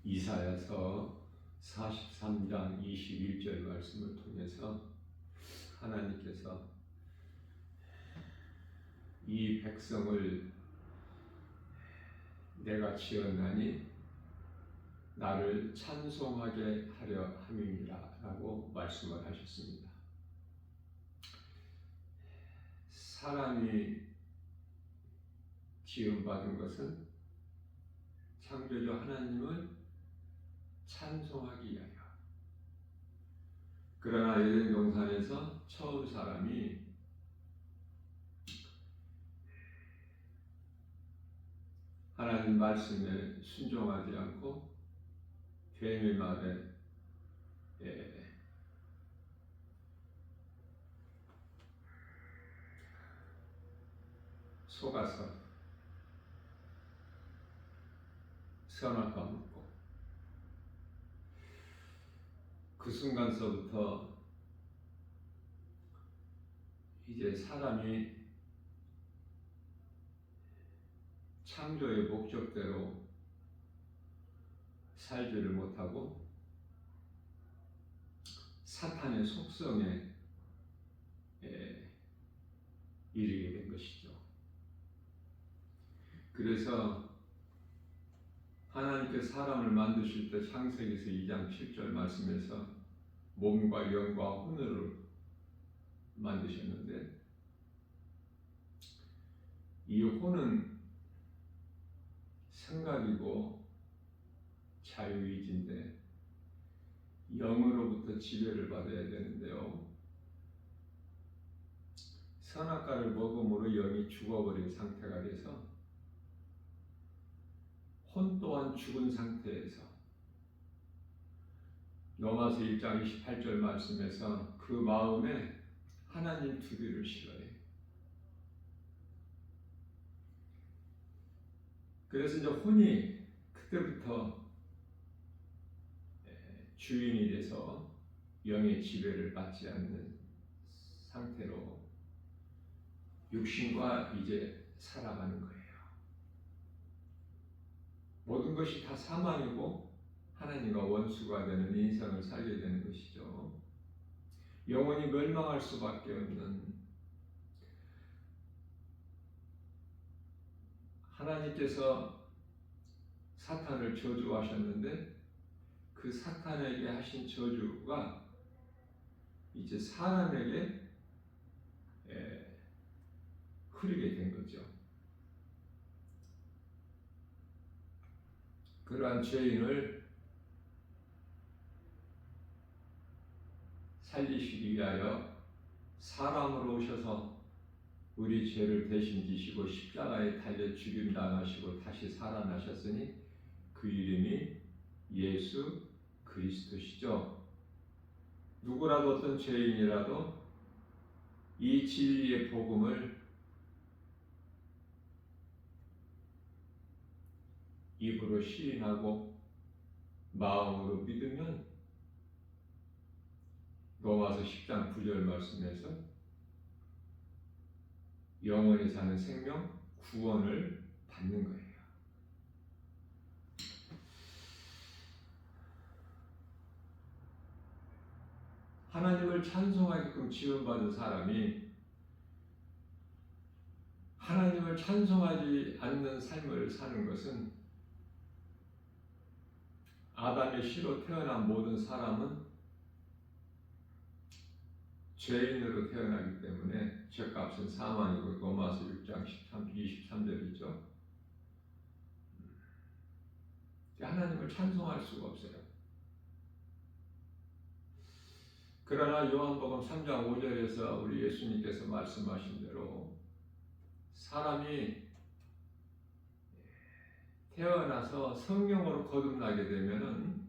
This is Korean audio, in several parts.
이사야서 43장 21절 말씀을 통해서 하나님께서 이 백성을 내가 지었나니 나를 찬송하게 하려 함이니라 라고 말씀을 하셨습니다. 사람이 지음받은 것은 창조주 하나님을 찬송하기 위하여. 그러나 에덴 동산에서 처음 사람이 하나님 말씀에 순종하지 않고 뱀의 말에 속아서 선악과 먹고, 그 순간서부터 이제 사람이 창조의 목적대로 살지를 못하고 사탄의 속성에 이르게 된 것이죠. 그래서 하나님께서 사람을 만드실 때 창세기에서 2장 7절 말씀에서 몸과 영과 혼으로 만드셨는데, 이 혼은 생각이고 자유의지인데 영으로부터 지배를 받아야 되는데요, 선악과를 먹음으로 영이 죽어버린 상태가 돼서 혼 또한 죽은 상태에서, 로마서 1장 28절 말씀에서 그 마음에 하나님 두기를 싫어해. 그래서 이제 혼이 그때부터 주인이 돼서 영의 지배를 받지 않는 상태로 육신과 이제 살아가는 거예요. 모든 것이 다 사망이고 하나님과 원수가 되는 인생을 살게 되는 것이죠. 영원히 멸망할 수밖에 없는, 하나님께서 사탄을 저주하셨는데 그 사탄에게 하신 저주가 이제 사람에게 흐르게 된 거죠. 그러한 죄인을 살리시기 위하여 사람으로 오셔서 우리 죄를 대신 지시고 십자가에 달려 죽임 당하시고 다시 살아나셨으니 그 이름이 예수 그리스도시죠. 누구라도 어떤 죄인이라도 이 진리의 복음을 입으로 시인하고 마음으로 믿으면 로마서 10장 9절 말씀에서 영원히 사는 생명, 구원을 받는 거예요. 하나님을 찬송하게끔 지음받은 사람이 하나님을 찬송하지 않는 삶을 사는 것은, 아담의 씨로 태어난 모든 사람은 죄인으로 태어나기 때문에 죄값은 사망이고, 로마서 6장 23절이죠. 하나님을 찬송할 수가 없어요. 그러나 요한복음 3장 5절에서 우리 예수님께서 말씀하신 대로 사람이 태어나서 성령으로 거듭나게 되면은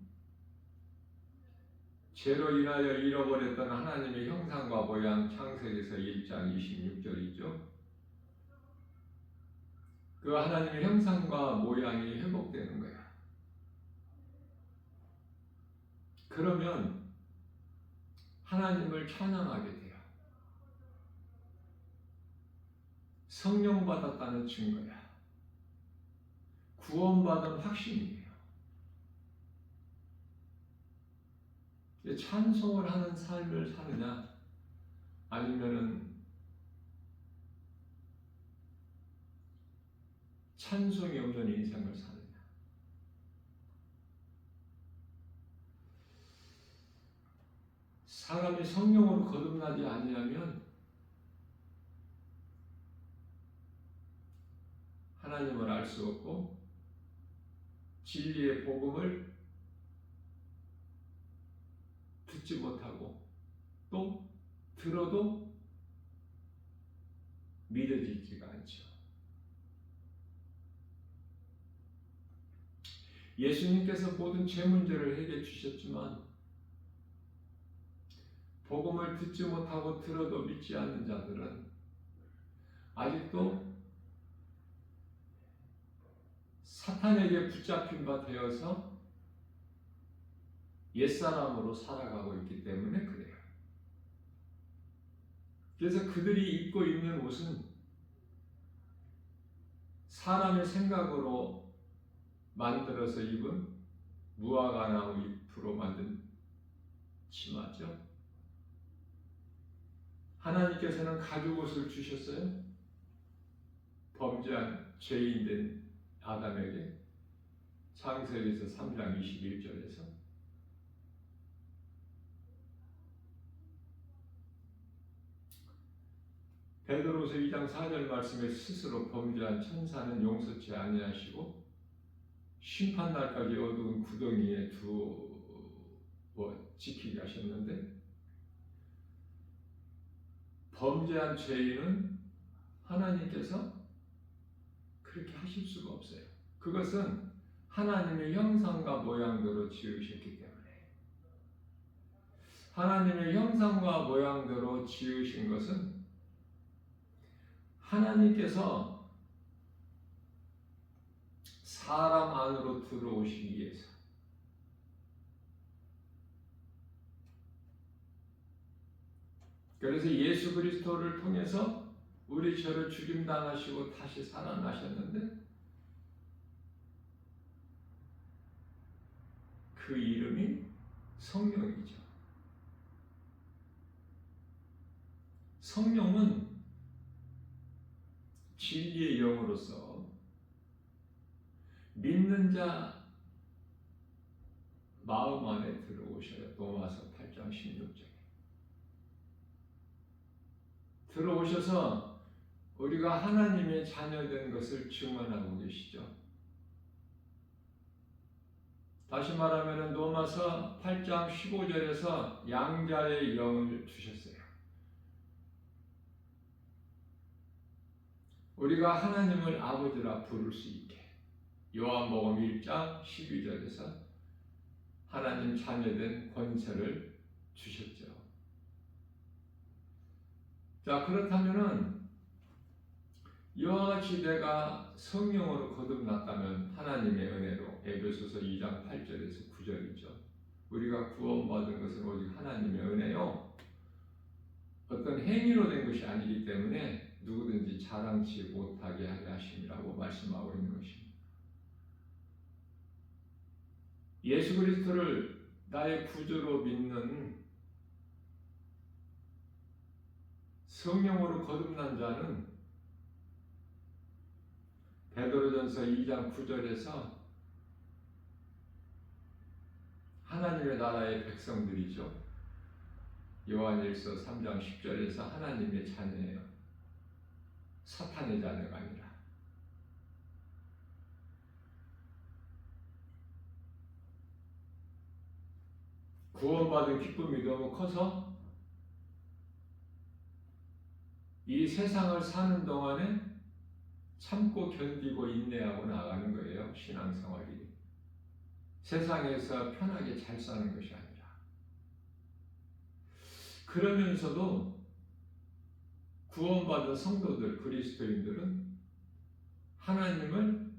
죄로 인하여 잃어버렸던 하나님의 형상과 모양, 창세기에서 1장 26절이죠. 그 하나님의 형상과 모양이 회복되는 거야. 그러면 하나님을 찬양하게 돼요. 성령 받았다는 증거야. 구원받은 확신이에요. 찬송을 하는 삶을 사느냐, 아니면은 찬송이 없는 인생을 사느냐. 사람이 성령으로 거듭나지 아니하면 하나님을 알 수 없고 진리의 복음을 듣지 못하고 또 들어도 믿어지지가 않죠. 예수님께서 모든 죄 문제를 해결해 주셨지만 복음을 듣지 못하고 들어도 믿지 않는 자들은 아직도 사탄에게 붙잡힌 바 되어서 옛사람으로 살아가고 있기 때문에 그래요. 그래서 그들이 입고 있는 옷은 사람의 생각으로 만들어서 입은 무화과나무 잎으로 만든 치마죠. 하나님께서는 가죽옷을 주셨어요. 범죄한 죄인된 아담에게 창세기에서 3장 21절에서 베드로서 2장 4절 말씀에 스스로 범죄한 천사는 용서치 아니하시고 심판날까지 어두운 구덩이에 두어 지키게 하셨는데, 범죄한 죄인은 하나님께서 그렇게 하실 수가 없어요. 그것은 하나님의 형상과 모양대로 지으셨기 때문에. 하나님의 형상과 모양대로 지으신 것은 하나님께서 사람 안으로 들어오시기 위해서, 그래서 예수 그리스도를 통해서 우리 죄를 죽임당하시고 다시 살아나셨는데 그 이름이 성령이죠. 성령은 진리의 영으로서 믿는 자 마음 안에 들어오셔요. 로마서 8장 16절에 들어오셔서 우리가 하나님의 자녀된 것을 증언하고 계시죠. 다시 말하면 로마서 8장 15절에서 양자의 영을 주셨어요. 우리가 하나님을 아버지라 부를 수 있게. 요한복음 1장 12절에서 하나님 자녀된 권세를 주셨죠. 자, 그렇다면은 이와 같이 내가 성령으로 거듭났다면 하나님의 은혜로, 에베소서 2장 8절에서 9절이죠. 우리가 구원받은 것은 오직 하나님의 은혜요, 어떤 행위로 된 것이 아니기 때문에 누구든지 자랑치 못하게 하려 하심이라고 말씀하고 있는 것입니다. 예수 그리스도를 나의 구주로 믿는 성령으로 거듭난 자는 베드로전서 2장 9절에서 하나님의 나라의 백성들이죠. 요한일서 3장 10절에서 하나님의 자녀예요. 사탄의 자녀가 아니라. 구원받은 기쁨이 너무 커서 이 세상을 사는 동안에 참고 견디고 인내하고 나가는 거예요. 신앙생활이. 세상에서 편하게 잘 사는 것이 아니라. 그러면서도 구원받은 성도들, 그리스도인들은 하나님을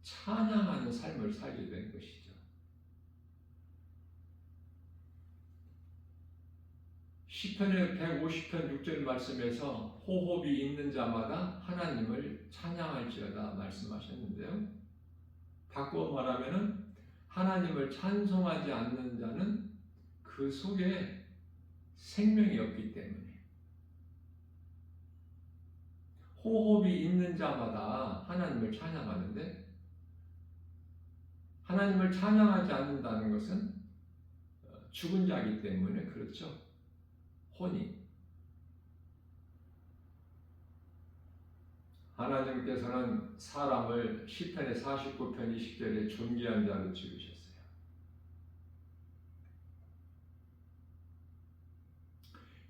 찬양하는 삶을 살게 된 것이죠. 시편의 150편 6절 말씀에서 호흡이 있는 자마다 하나님을 찬양할지어다 말씀하셨는데요. 바꾸어 말하면 하나님을 찬송하지 않는 자는 그 속에 생명이 없기 때문에 호흡이 있는 자마다 하나님을 찬양하는데 하나님을 찬양하지 않는다는 것은 죽은 자이기 때문에 그렇죠. 혼이. 하나님께서는 사람을 시편의 49편 20절에 존귀한 자로 지으셨어요.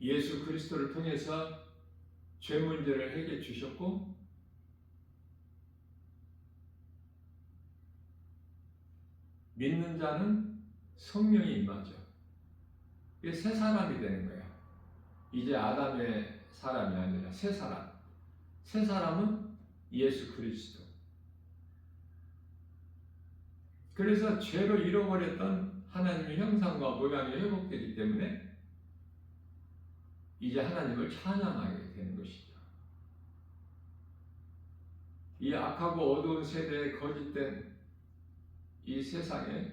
예수 그리스도를 통해서 죄 문제를 해결해 주셨고 믿는 자는 성령이 임하죠. 이게 새 사람이 되는 거예요. 이제 아담의 사람이 아니라 새 사람. 새 사람은 예수 그리스도. 그래서 죄로 잃어버렸던 하나님의 형상과 모양이 회복되기 때문에 이제 하나님을 찬양하게 되는 것이죠. 이 악하고 어두운 세대에 거짓된 이 세상에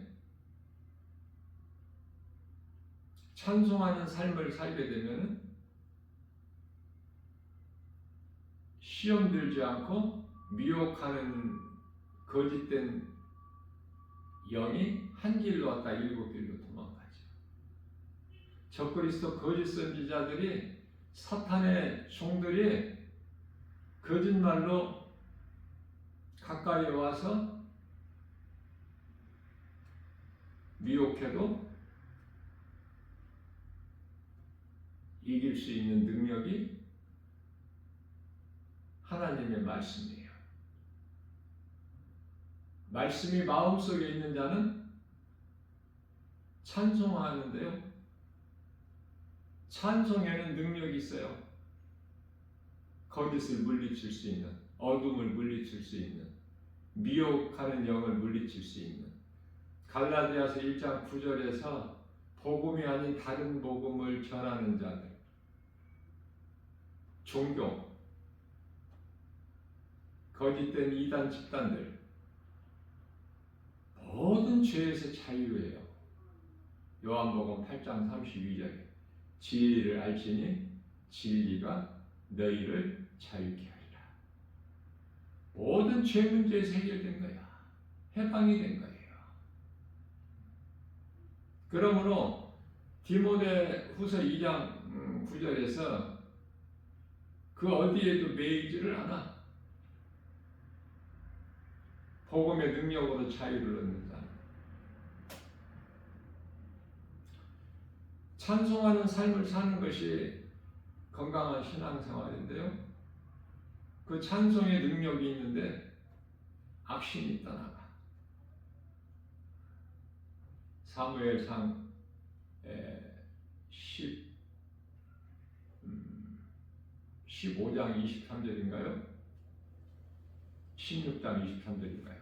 찬송하는 삶을 살게 되면 시험 들지 않고 미혹하는 거짓된 영이 한 길로 왔다 일곱 길로 도망가죠. 적그리스도 거짓 선지자들이 사탄의 종들이 거짓말로 가까이 와서 미혹해도 이길 수 있는 능력이 하나님의 말씀이에요. 말씀이 마음속에 있는 자는 찬송하는데요. 찬송에는 능력이 있어요. 거짓을 물리칠 수 있는, 어둠을 물리칠 수 있는, 미혹하는 영을 물리칠 수 있는. 갈라디아서 1장 9절에서 복음이 아닌 다른 복음을 전하는 자들, 종교, 거짓된 이단 집단들, 모든 죄에서 자유예요. 요한복음 8장 32절에 진리를 알지니 진리가 너희를 자유케 하리라. 모든 죄 문제에서 해결된 거야. 해방이 된 거예요. 그러므로 디모데 후서 2장 9절에서 그 어디에도 매이지를 않아. 복음의 능력으로 자유를 얻는 자. 찬송하는 삶을 사는 것이 건강한 신앙생활인데요. 그 찬송의 능력이 있는데 악신이 떠나가. 사무엘상 15장 23절인가요? 16장 23절인가요?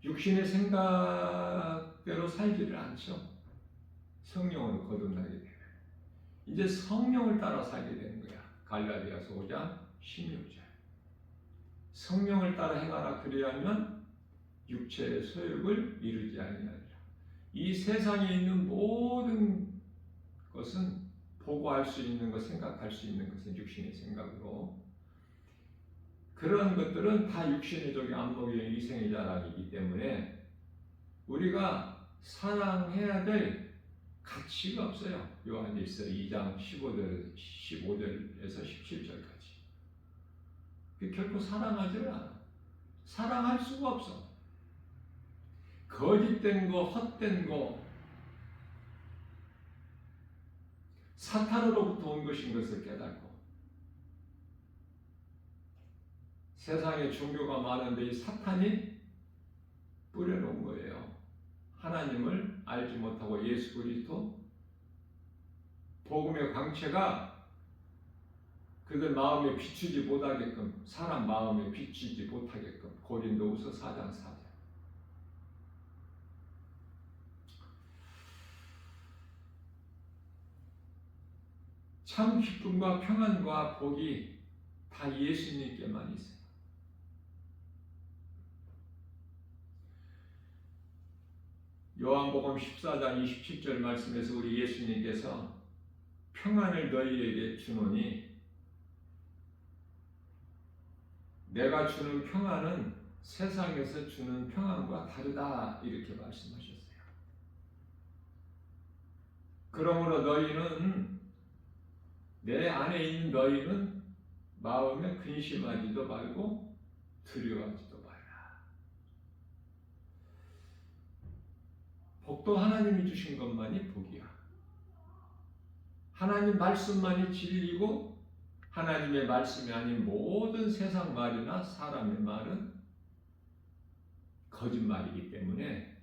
육신의 생각대로 살지를 않죠. 성령으로 거듭나게 되면 이제 성령을 따라 살게 되는 거야. 갈라디아서 5장 16절. 성령을 따라 행하라 그리하면 육체의 소욕을 이루지 아니하리라. 이 세상에 있는 모든 것은 보고할 수 있는 것, 생각할 수 있는 것은 육신의 생각으로, 그런 것들은 다 육신의 적이 안목의 이생의 자랑이기 때문에 우리가 사랑해야 될 가치가 없어요. 요한일서 2장 15절에서 17절까지. 결코 사랑하지를 않아. 사랑할 수가 없어. 거짓된 거, 헛된 거, 사탄으로부터 온 것인 것을 깨닫고, 세상에 종교가 많은데 이 사탄이 뿌려놓은 거예요. 하나님을 알지 못하고 예수 그리스도, 복음의 광채가 그들 마음에 비추지 못하게끔, 사람 마음에 비추지 못하게끔. 고린도후서 4장 4절. 참 기쁨과 평안과 복이 다 예수님께만 있어요. 요한복음 14장 27절 말씀에서 우리 예수님께서 평안을 너희에게 주노니 내가 주는 평안은 세상에서 주는 평안과 다르다 이렇게 말씀하셨어요. 그러므로 너희는 내 안에 있는 너희는 마음에 근심하지도 말고 두려워하지도 말라. 복도 하나님이 주신 것만이 복이야. 하나님 말씀만이 진리고 하나님의 말씀이 아닌 모든 세상 말이나 사람의 말은 거짓말이기 때문에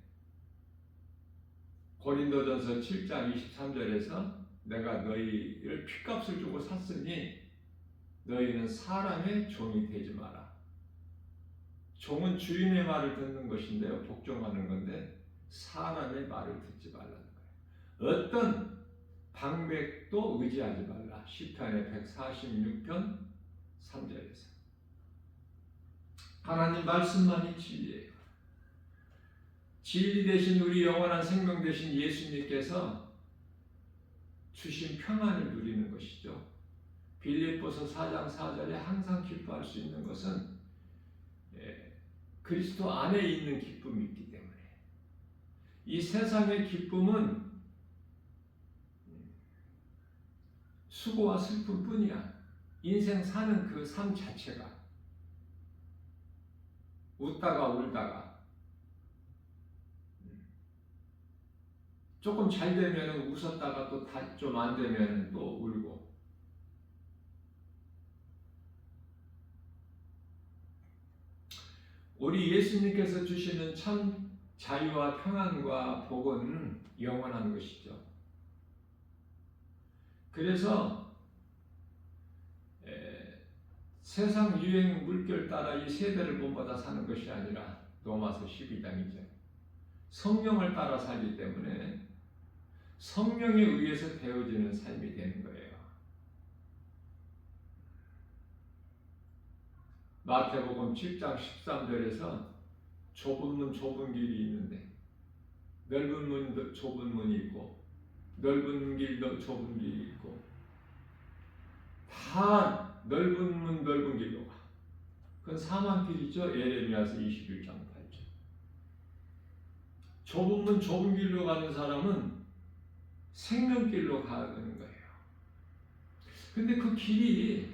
고린도전서 7장 23절에서 내가 너희를 핏값을 주고 샀으니 너희는 사람의 종이 되지 마라. 종은 주인의 말을 듣는 것인데요, 복종하는 건데 사람의 말을 듣지 말라는 거예요. 어떤 방백도 의지하지 말라. 시편의 146편 3절에서 하나님 말씀만이 진리예요. 진리 되신 우리 영원한 생명 되신 예수님께서 주신 평안을 누리는 것이죠. 빌립보서 4장 4절에 항상 기뻐할 수 있는 것은 그리스도 안에 있는 기쁨이 있기 때문에 이 세상의 기쁨은 수고와 슬픔뿐이야. 인생 사는 그 삶 자체가 웃다가 울다가 조금 잘 되면 웃었다가 또 좀 안 되면 또 울고 우리 예수님께서 주시는 참 자유와 평안과 복은 영원한 것이죠. 그래서 세상 유행 물결 따라 이 세대를 본받아 사는 것이 아니라 로마서 12장이죠. 성령을 따라 살기 때문에 성령에 의해서 되어지는 삶이 되는 거예요. 마태복음 7장 13절에서 좁은 문 좁은 길이 있는데 넓은 문 좁은 문이 있고 넓은 길 좁은 길이 있고 다 넓은 문 넓은 길로 가. 그건 사망길이죠. 예레미야서 21장 8절. 좁은 문 좁은 길로 가는 사람은 생명길로 가는 거예요. 근데 그 길이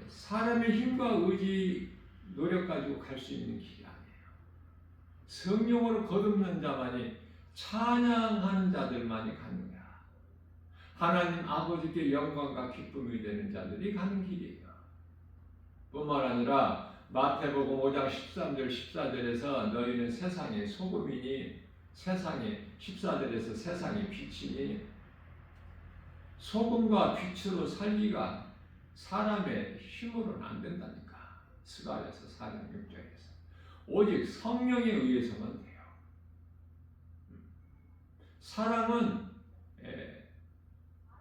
사람의 힘과 의지, 노력 가지고 갈 수 있는 길이 아니에요. 성령으로 거듭난 자만이, 찬양하는 자들만이 가는 거야. 하나님 아버지께 영광과 기쁨이 되는 자들이 가는 길이에요. 뿐만 아니라 마태복음 5장 13절 14절에서 너희는 세상의 소금이니 세상의 14절에서 세상의 빛이니 소금과 빛으로 살기가 사람의 힘으로는 안 된다니까. 스가랴서 4장 6절에서 오직 성령에 의해서만 돼요. 사랑은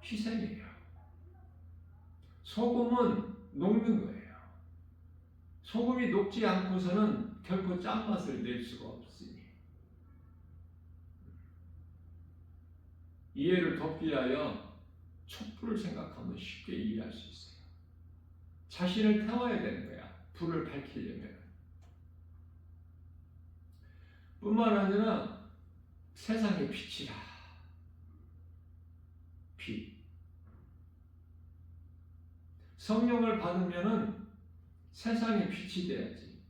희생이에요. 소금은 녹는 거예요. 소금이 녹지 않고서는 결코 짠맛을 낼 수가 없으니 이해를 돕기 위하여 촛불을 생각하면 쉽게 이해할 수 있어요. 자신을 태워야 되는 거야. 불을 밝히려면. 뿐만 아니라 세상의 빛이라. 빛. 성령을 받으면은 세상의 빛이 돼야지.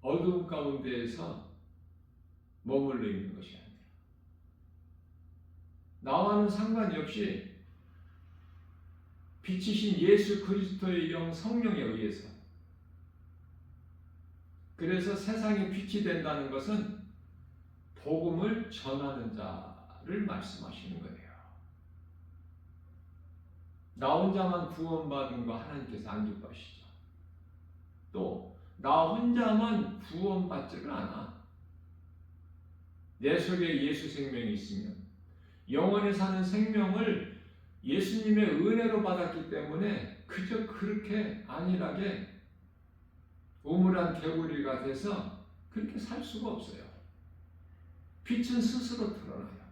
어두운 가운데에서 머물러 있는 것이 아니라. 나와는 상관이 없이 빛이신 예수 그리스도의 영 성령에 의해서. 그래서 세상에 빛이 된다는 것은 복음을 전하는 자를 말씀하시는 거예요. 나 혼자만 구원받은 거 하나님께서 안 기뻐하시죠. 또 나 혼자만 구원받지를 않아. 내 속에 예수 생명이 있으면 영원히 사는 생명을 예수님의 은혜로 받았기 때문에 그저 그렇게 안일하게 우물한 개구리가 돼서 그렇게 살 수가 없어요. 빛은 스스로 드러나요.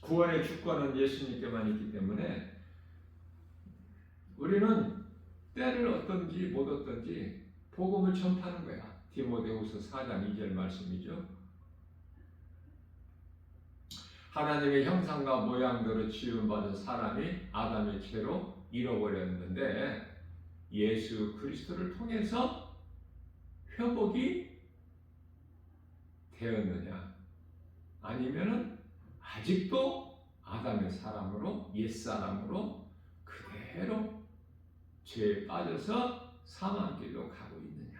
구원의 주권은 예수님께만 있기 때문에 우리는 때를 얻든지 못 얻든지 복음을 전파하는 거야. 디모데후서 4장 2절 말씀이죠. 하나님의 형상과 모양대로 지음받은 사람이 아담의 죄로 잃어버렸는데 예수 그리스도를 통해서 회복이 되었느냐? 아니면은 아직도 아담의 사람으로 옛사람으로 그대로 죄에 빠져서 사망길로 가고 있느냐?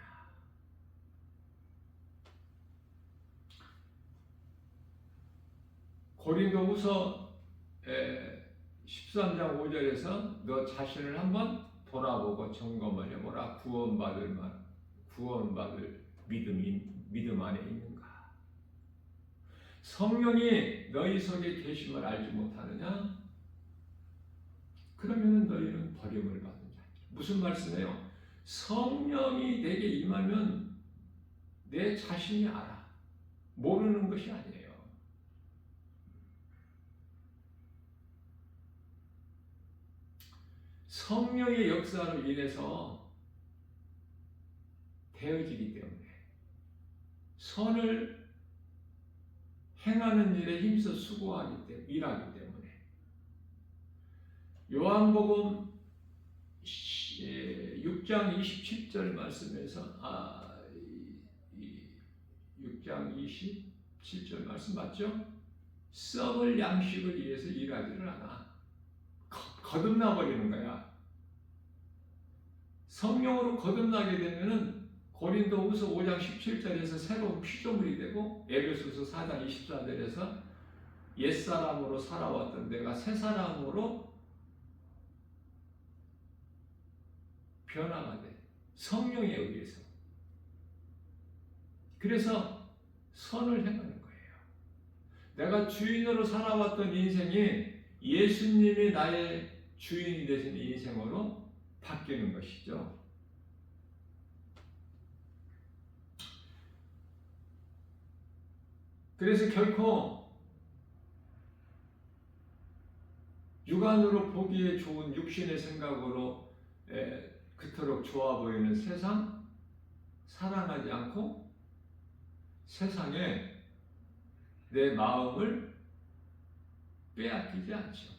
고린도후서 13장 5절에서 너 자신을 한번 돌아보고 점검을 해보라. 구원받을 믿음 안에 있는가? 성령이 너희 속에 계심을 알지 못하느냐? 그러면 너희는 버림을 받은 자지. 무슨 말씀이에요? 성령이 내게 임하면 내 자신이 알아. 모르는 것이 아니에요. 성령의 역사로 인해서 되어지기 때문에 선을 행하는 일에 힘써 수고하기 때문에 일하기 때문에 요한복음 6장 27절 말씀에서 6장 27절 말씀 맞죠? 썩을 양식을 위해서 일하지를 않아. 거듭나 버리는 거야. 성령으로 거듭나게 되면은 고린도후서 5장 17절에서 새로운 피조물이 되고 에베소서 4장 24절에서 옛사람으로 살아왔던 내가 새사람으로 변화가 돼. 성령에 의해서. 그래서 선을 행하는 거예요. 내가 주인으로 살아왔던 인생이 예수님이 나의 주인이 되신 인생으로 바뀌는 것이죠. 그래서 결코 육안으로 보기에 좋은 육신의 생각으로 그토록 좋아 보이는 세상 사랑하지 않고 세상에 내 마음을 빼앗기지 않죠.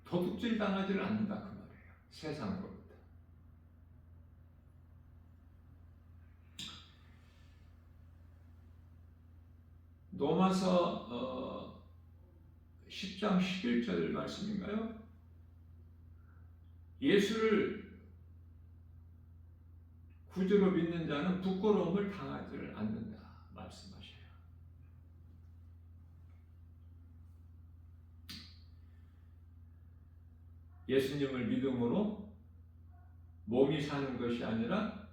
도둑질 당하지를 않는다 그 말이에요. 세상으로부터. 로마서 10장 11절 말씀인가요? 예수를 구주로 믿는 자는 부끄러움을 당하지를 않는다 말씀하셔요. 예수님을 믿음으로 몸이 사는 것이 아니라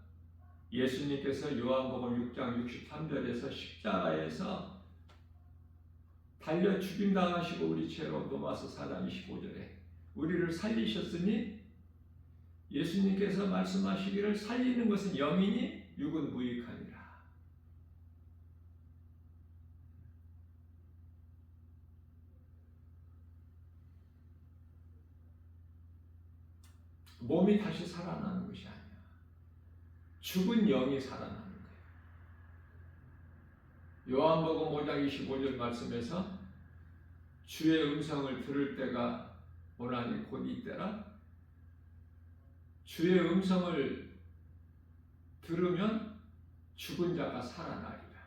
예수님께서 요한복음 6장 63절에서 십자가에서 달려 죽임당하시고 우리 죄로 로마서 4장 25절에 우리를 살리셨으니 예수님께서 말씀하시기를 살리는 것은 영이니 육은 무익하니라. 몸이 다시 살아나는 것이 아니야. 죽은 영이 살아나는 거예요. 요한복음 5장 25절 말씀에서 주의 음성을 들을 때가 오나니 곧 이때라. 주의 음성을 들으면 죽은 자가 살아나리라.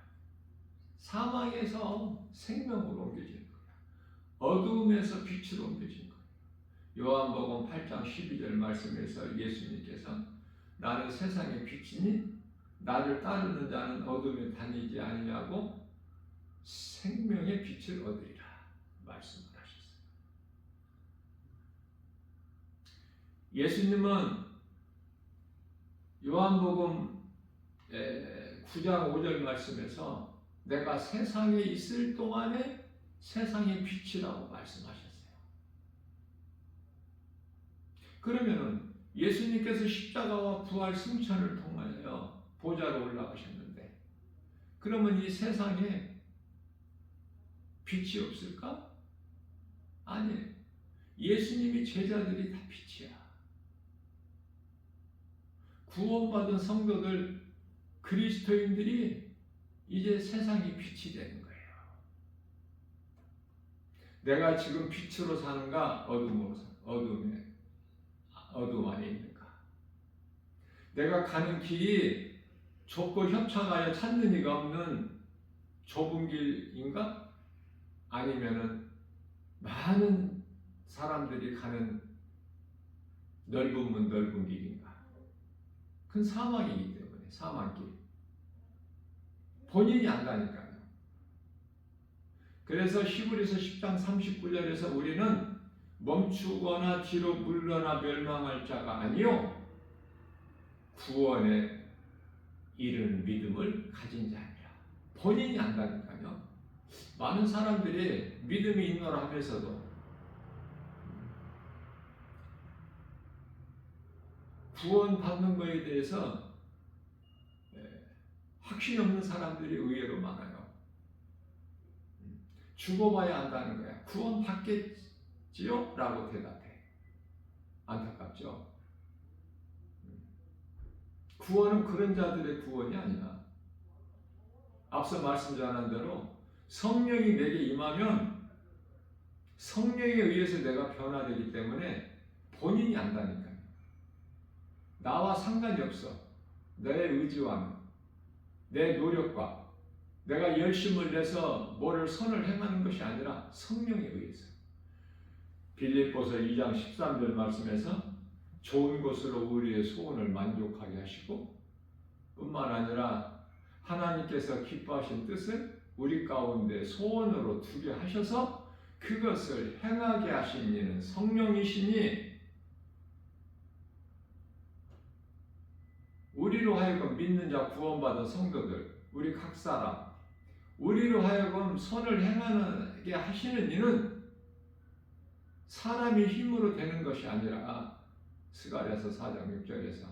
사망에서 생명으로 옮겨지는 거야. 어두움에서 빛으로 옮겨지는 거야. 요한복음 8장 12절 말씀에서 예수님께서 나는 세상의 빛이니 나를 따르는 자는 어둠에 다니지 아니하고 생명의 빛을 얻으리라 말씀을 하셨어요. 예수님은 요한복음 9장 5절 말씀에서 내가 세상에 있을 동안에 세상의 빛이라고 말씀하셨어요. 그러면은 예수님께서 십자가와 부활 승천을 통하여 보좌로 올라가셨는데 그러면 이 세상에 빛이 없을까? 아니에요. 예수님이 제자들이 다 빛이야. 구원받은 성도들, 그리스도인들이 이제 세상이 빛이 되는 거예요. 내가 지금 빛으로 사는가, 어둠으로 사는가? 어둠 안에 있는가? 내가 가는 길이 좁고 협착하여 찾는 이가 없는 좁은 길인가? 아니면은 많은 사람들이 가는 넓은 문, 넓은 길인가? 그건 사망이기 때문에, 사망길. 본인이 안다니까요. 그래서 히브리서 10장 39절에서 우리는 멈추거나 뒤로 물러나 멸망할 자가 아니요 구원에 이른 믿음을 가진 자니라. 본인이 안다니까요. 많은 사람들이 믿음이 있노라 하면서도 구원받는 것에 대해서 확신이 없는 사람들이 의외로 많아요. 죽어봐야 안다는 거야. 구원 받겠지요? 라고 대답해. 안타깝죠? 구원은 그런 자들의 구원이 아니야. 앞서 말씀드린 대로 성령이 내게 임하면 성령에 의해서 내가 변화되기 때문에 본인이 안다니까요. 나와 상관이 없어. 내 의지와는 내 노력과 내가 열심을 내서 뭐를 선을 행하는 것이 아니라 성령에 의해서. 빌립보서 2장 13절 말씀에서 좋은 것으로 우리의 소원을 만족하게 하시고 뿐만 아니라 하나님께서 기뻐하신 뜻을 우리 가운데 소원으로 두게 하셔서 그것을 행하게 하신 이는 성령이시니 우리로 하여금 믿는 자 구원받은 성도들 우리 각 사람 우리로 하여금 선을 행하게 하시는 이는 사람의 힘으로 되는 것이 아니라 스가랴서 4장 6절에서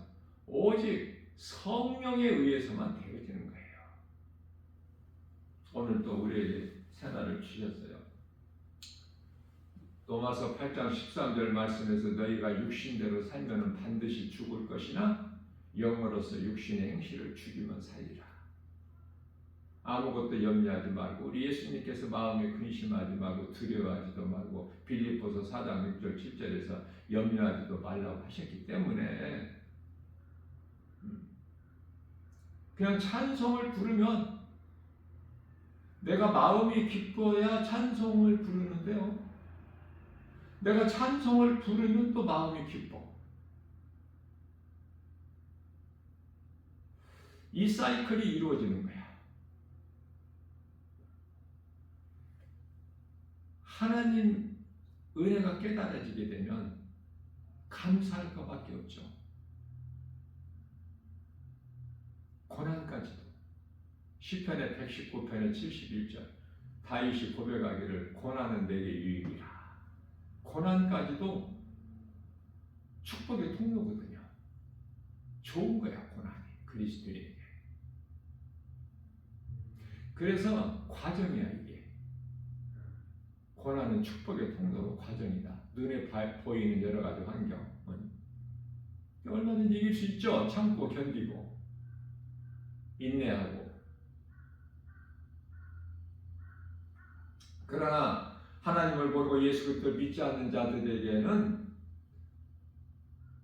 오직 성령에 의해서만 되어지는 거예요. 오늘 또 우리에게 새날을 주셨어요. 로마서 8장 13절 말씀에서 너희가 육신대로 살면 반드시 죽을 것이나 영으로서 육신의 행실을 죽이면 살리라. 아무것도 염려하지 말고 우리 예수님께서 마음에 근심하지 말고 두려워하지도 말고 빌립보서 4장 6절 7절에서 염려하지도 말라고 하셨기 때문에 그냥 찬송을 부르면 내가 마음이 기뻐야 찬송을 부르는데요. 내가 찬송을 부르면 또 마음이 기뻐. 이 사이클이 이루어지는 거야. 하나님 은혜가 깨달아지게 되면 감사할 것밖에 없죠. 고난까지도. 시편의 119편의 71절 다윗이 고백하기를 고난은 내게 유익이라. 고난까지도 축복의 통로거든요. 좋은 거야 고난이 그리스도인에게. 그래서 과정이야 이게. 고난은 축복의 통로로 과정이다. 눈에 보이는 여러 가지 환경 얼마든지 이길 수 있죠. 참고 견디고 인내하고. 그러나 하나님을 모르고 예수 그리스도를 믿지 않는 자들에게는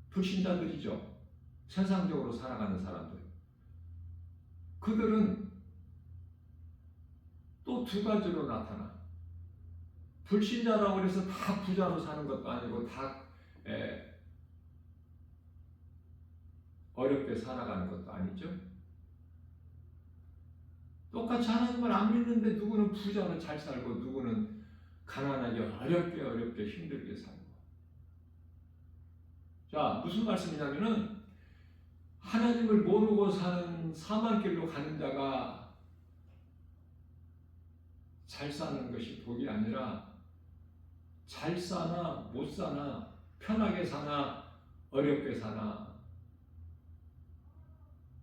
불신자들이죠. 세상적으로 살아가는 사람들. 그들은 또 두 가지로 나타나. 불신자라고 해서 다 부자로 사는 것도 아니고 다 어렵게 살아가는 것도 아니죠. 똑같이 하나님을 안 믿는데 누구는 부자로 잘 살고 누구는 가난하게 어렵게 힘들게 살고. 자, 무슨 말씀이냐면은 하나님을 모르고 사는 사망길로 가는 자가 잘 사는 것이 복이 아니라 잘 사나 못 사나 편하게 사나 어렵게 사나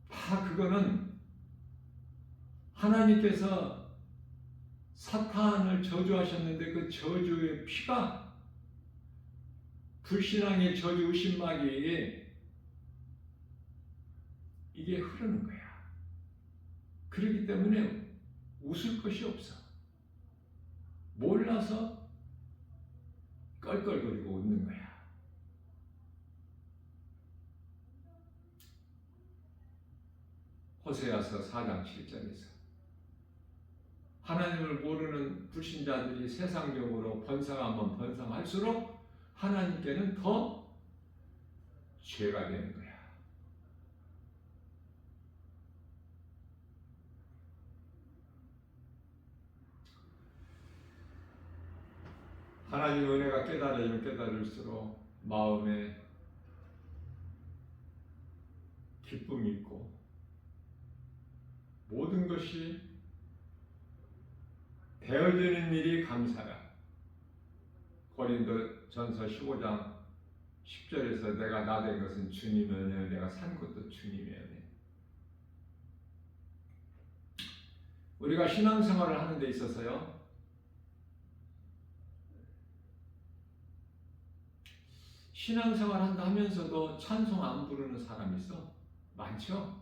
다 다 그거는 하나님께서 사탄을 저주하셨는데 그 저주의 피가 불신앙의 저주 의심마귀에 이게 흐르는 거야. 그렇기 때문에 웃을 것이 없어. 몰라서 껄껄거리고 웃는 거야. 호세아서 4장 7절에서 하나님을 모르는 불신자들이 세상적으로 번성하면 번성할수록 하나님께는 더 죄가 되는 거야. 하나님 은혜가 깨달아지면 깨달을수록 마음에 기쁨이 있고 모든 것이 되어지는 일이 감사라. 고린도전서 15장 10절에서 내가 나 된 것은 주님의 은혜, 내가 산 것도 주님의 은혜. 우리가 신앙생활을 하는 데 있어서요, 신앙생활 한다 하면서도 찬송 안 부르는 사람이 있어? 많죠?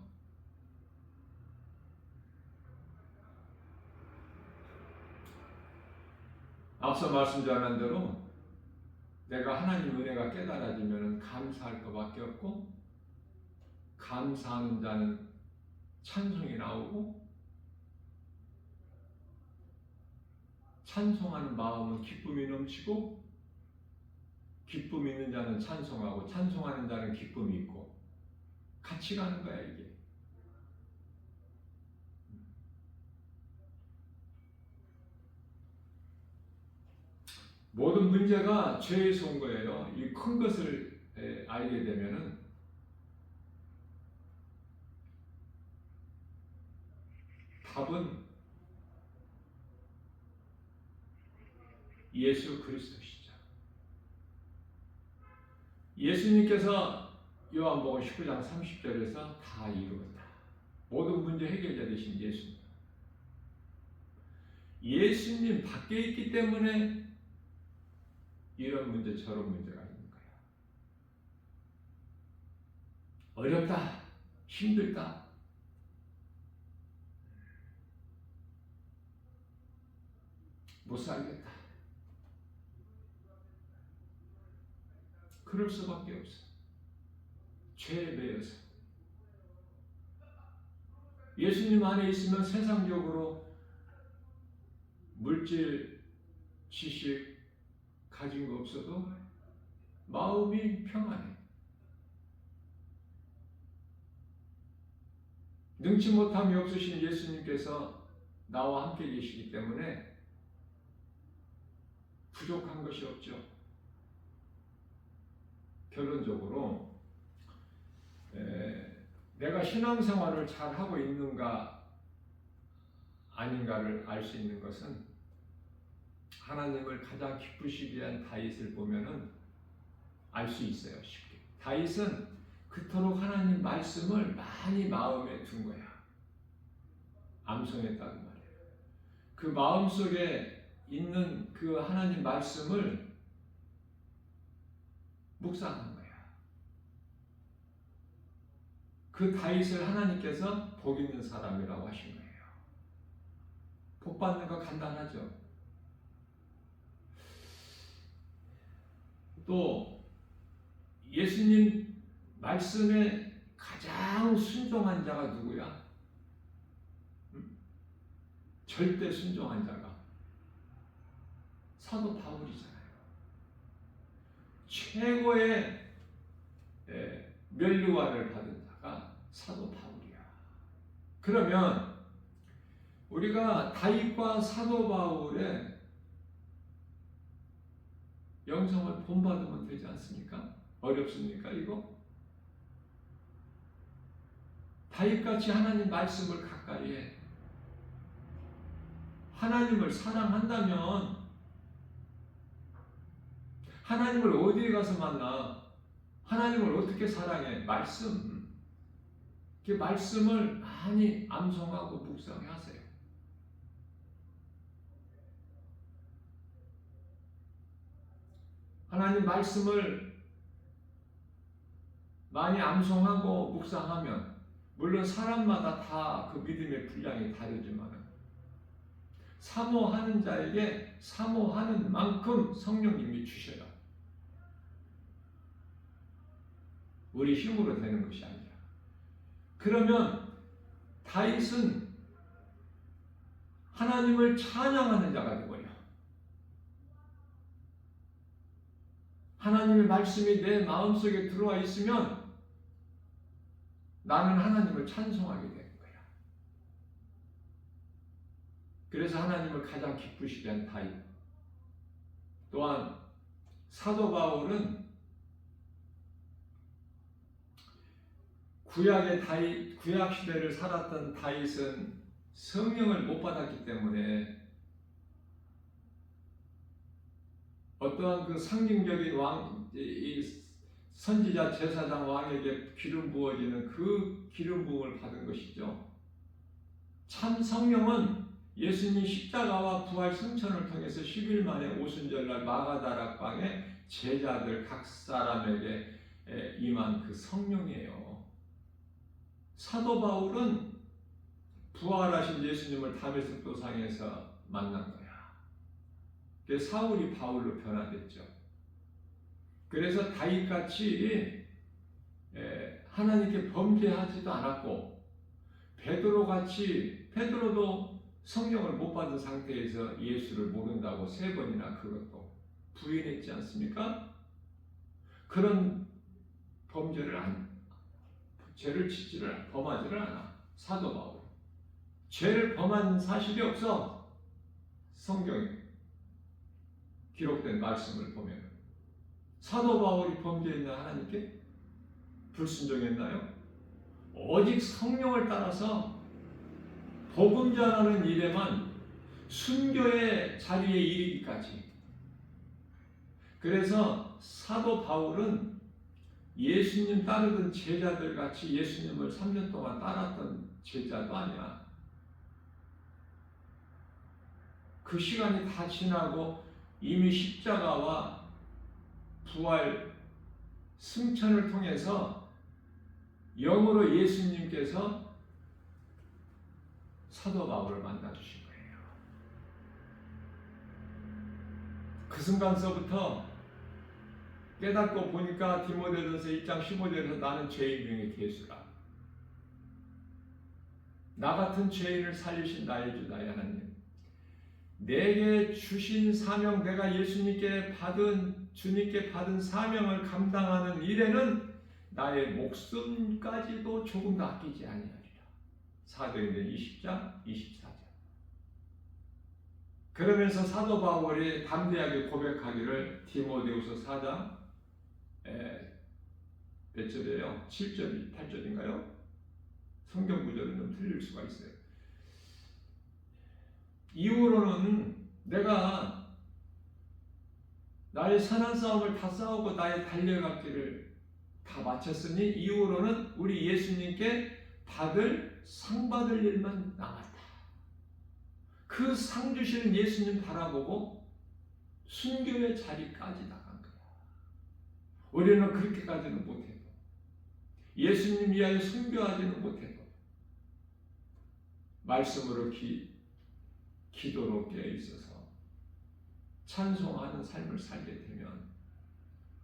앞서 말씀드린 대로 내가 하나님 은혜가 깨달아지면 감사할 것밖에 없고, 감사하는 자는 찬송이 나오고, 찬송하는 마음은 기쁨이 넘치고, 기쁨이 있는 자는 찬송하고, 찬송하는 자는 기쁨이 있고, 같이 가는 거야 이게. 모든 문제가 죄에서 온 거예요. 이 큰 것을 알게 되면은 답은 예수 그리스도시죠. 예수님께서 요한복음 19장 30절에서 다 이루었다. 모든 문제 해결자 되신 예수님. 예수님 밖에 있기 때문에 이런 문제 저런 문제가 있는 거야. 어렵다, 힘들다, 못 살겠다. 그럴 수밖에 없어. 죄에 매여서. 예수님 안에 있으면 세상적으로 물질, 지식 가진 거 없어도 마음이 평안해. 능치 못함이 없으신 예수님께서 나와 함께 계시기 때문에 부족한 것이 없죠. 결론적으로 내가 신앙생활을 잘 하고 있는가 아닌가를 알 수 있는 것은 하나님을 가장 기쁘시게 한 다윗을 보면은 알 수 있어요. 쉽게. 다윗은 그토록 하나님 말씀을 많이 마음에 둔 거야. 암송했다는 말이에요. 그 마음속에 있는 그 하나님 말씀을 묵상한 거야. 그 다윗을 하나님께서 복 있는 사람이라고 하신 거예요. 복 받는 거 간단하죠. 또 예수님 말씀에 가장 순종한 자가 누구야? 절대 순종한 자가 사도 바울이잖아요. 최고의 면류관을 받은 자가 사도 바울이야. 그러면 우리가 다윗과 사도 바울의 영성을 본받으면 되지 않습니까? 어렵습니까 이거? 다윗같이 하나님 말씀을 가까이 해. 하나님을 사랑한다면 하나님을 어디에 가서 만나? 하나님을 어떻게 사랑해? 말씀. 그 말씀을 많이 암송하고 묵상하세요. 하나님 말씀을 많이 암송하고 묵상하면 물론 사람마다 다 그 믿음의 분량이 다르지만 사모하는 자에게 사모하는 만큼 성령님이 주셔요. 우리 힘으로 되는 것이 아니라. 그러면 다윗은 하나님을 찬양하는 자가 되고요. 하나님의 말씀이 내 마음속에 들어와 있으면 나는 하나님을 찬송하게 되는 거야. 그래서 하나님을 가장 기쁘시게 한 다윗. 또한 사도 바울은 구약 시대를 살았던 다윗은 성령을 못 받았기 때문에 어떠한 그 상징적인 선지자 제사장 왕에게 기름 부어지는 그 기름 부음을 받은 것이죠. 참 성령은 예수님 십자가와 부활 승천을 통해서 10일 만에 오순절날 마가다락방에 제자들 각 사람에게 임한 그 성령이에요. 사도 바울은 부활하신 예수님을 다메섹 도상에서 만난 거야. 그래서 사울이 바울로 변화됐죠. 그래서 다윗같이 하나님께 범죄하지도 않았고 베드로도 성령을 못 받은 상태에서 예수를 모른다고 3번이나 그것도 부인했지 않습니까? 그런 죄를 범하지를 않아. 사도 바울. 죄를 범한 사실이 없어. 성경에 기록된 말씀을 보면 사도 바울이 범죄했나 하나님께? 불순종했나요? 오직 성령을 따라서 복음 전하는 일에만 순교의 자리에 이르기까지. 그래서 사도 바울은 예수님 따르던 제자들 같이 예수님을 3년 동안 따랐던 제자도 아니야. 그 시간이 다 지나고 이미 십자가와 부활 승천을 통해서 영으로 예수님께서 사도 바울을 만나주신 거예요. 그 순간서부터 깨닫고 보니까 디모데전서 1장 15절에서 나는 죄인 중에 괴수라. 나 같은 죄인을 살리신 나의 주 나의 하나님. 내게 주신 사명, 내가 주님께 받은 사명을 감당하는 일에는 나의 목숨까지도 조금도 아끼지 아니하리라. 사도행전 20장 24절. 그러면서 사도 바울이 담대하게 고백하기를 디모데후서 4장 몇 절이에요? 7절, 8절인가요? 성경 구절은 좀 틀릴 수가 있어요. 이후로는 내가 나의 선한 싸움을 다 싸우고 나의 달려갈 길을 다 마쳤으니 이후로는 우리 예수님께 상 받을 일만 남았다. 그 상 주시는 예수님 바라보고 순교의 자리까지 나간 거야. 우리는 그렇게까지는 못해도, 예수님 위하여 순교하지는 못해도 말씀으로 기도로 깨어 있어서 찬송하는 삶을 살게 되면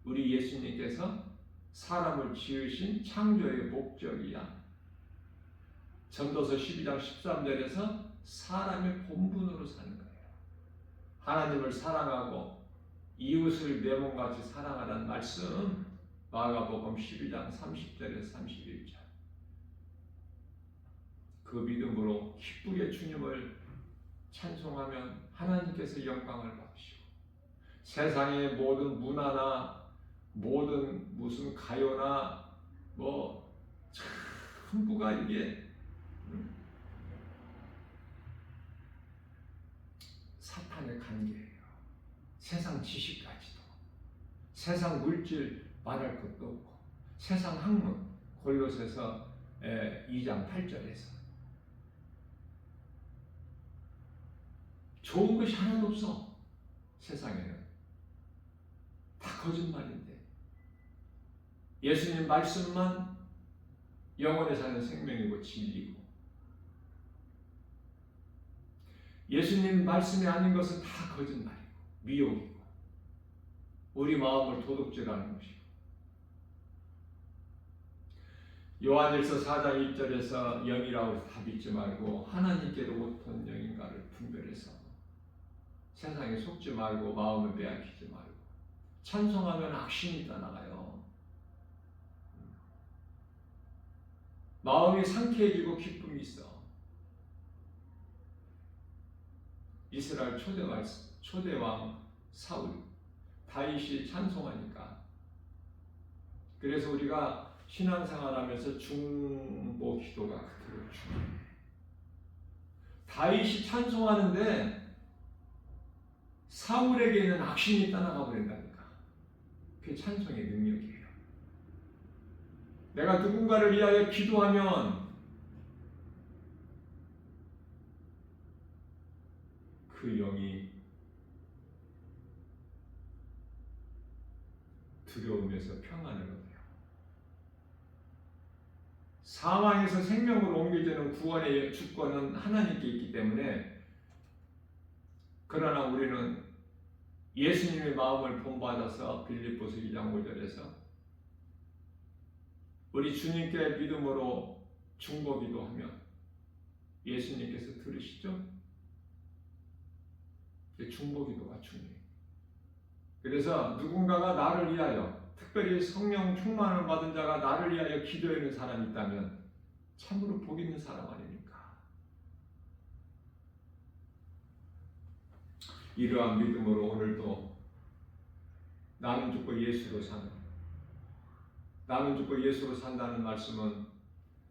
우리 예수님께서 사람을 지으신 창조의 목적이야. 전도서 12장 13절에서 사람의 본분으로 사는 거예요. 하나님을 사랑하고 이웃을 내 몸같이 사랑하라는 말씀, 마가복음 12장 30절에서 31절. 그 믿음으로 기쁘게 주님을 찬송하면 하나님께서 영광을 받으시고 세상의 모든 문화나 모든 무슨 가요나 전부가 이게 사탄의 관계예요. 세상 지식까지도, 세상 물질 말할 것도 없고, 세상 학문, 골로새서 2장 8절에서 좋은 것이 하나도 없어. 세상에는 다 거짓말인데 예수님 말씀만 영원에 사는 생명이고 진리고, 예수님 말씀이 아닌 것은 다 거짓말이고 미혹이고 우리 마음을 도둑질하는 것이고. 요한일서 4장 1절에서 영이라고 해서 다 믿지 말고 하나님께로부터 온 영인가를 분별해서 세상에 속지 말고 마음을 빼앗기지 말고. 찬송하면 악신이 떠나가요. 마음이 상쾌해지고 기쁨이 있어. 이스라엘 초대왕 사울, 다윗이 찬송하니까. 그래서 우리가 신앙생활하면서 중보 기도가 그대로 중요해. 다윗이 찬송하는데 사울에게는 악신이 떠나가 버린다니까. 그게 찬송의 능력이에요. 내가 누군가를 위하여 기도하면 그 영이 두려움에서 평안을 얻어요. 사망에서 생명으로 옮겨지는 구원의 주권은 하나님께 있기 때문에, 그러나 우리는 예수님의 마음을 본받아서 빌립보서 2장 5절에서 우리 주님께 믿음으로 중보기도 하면 예수님께서 들으시죠? 중보기도가 중요해요. 그래서 누군가가 나를 위하여, 특별히 성령 충만을 받은 자가 나를 위하여 기도하는 사람이 있다면 참으로 복 있는 사람 아닙니까? 이러한 믿음으로 오늘도 나는 죽고 예수로 사는, 나는 죽고 예수로 산다는 말씀은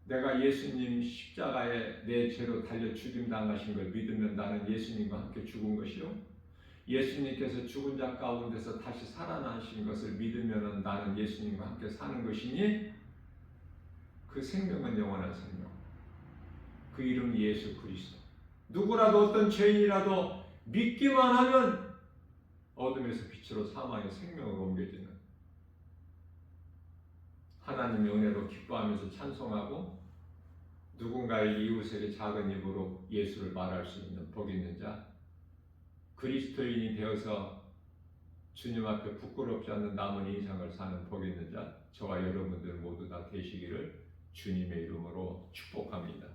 내가 예수님 십자가에 내 죄로 달려 죽임당하신 걸 믿으면 나는 예수님과 함께 죽은 것이요, 예수님께서 죽은 자 가운데서 다시 살아나신 것을 믿으면 나는 예수님과 함께 사는 것이니, 그 생명은 영원한 생명, 그 이름이 예수 그리스도. 누구라도 어떤 죄인이라도 믿기만 하면 어둠에서 빛으로 사망의 생명으로 옮겨지는, 하나님의 은혜로 기뻐하면서 찬송하고 누군가의 이웃에게 작은 입으로 예수를 말할 수 있는 복 있는 자, 그리스도인이 되어서 주님 앞에 부끄럽지 않는 남은 인생을 사는 복 있는 자, 저와 여러분들 모두 다 되시기를 주님의 이름으로 축복합니다.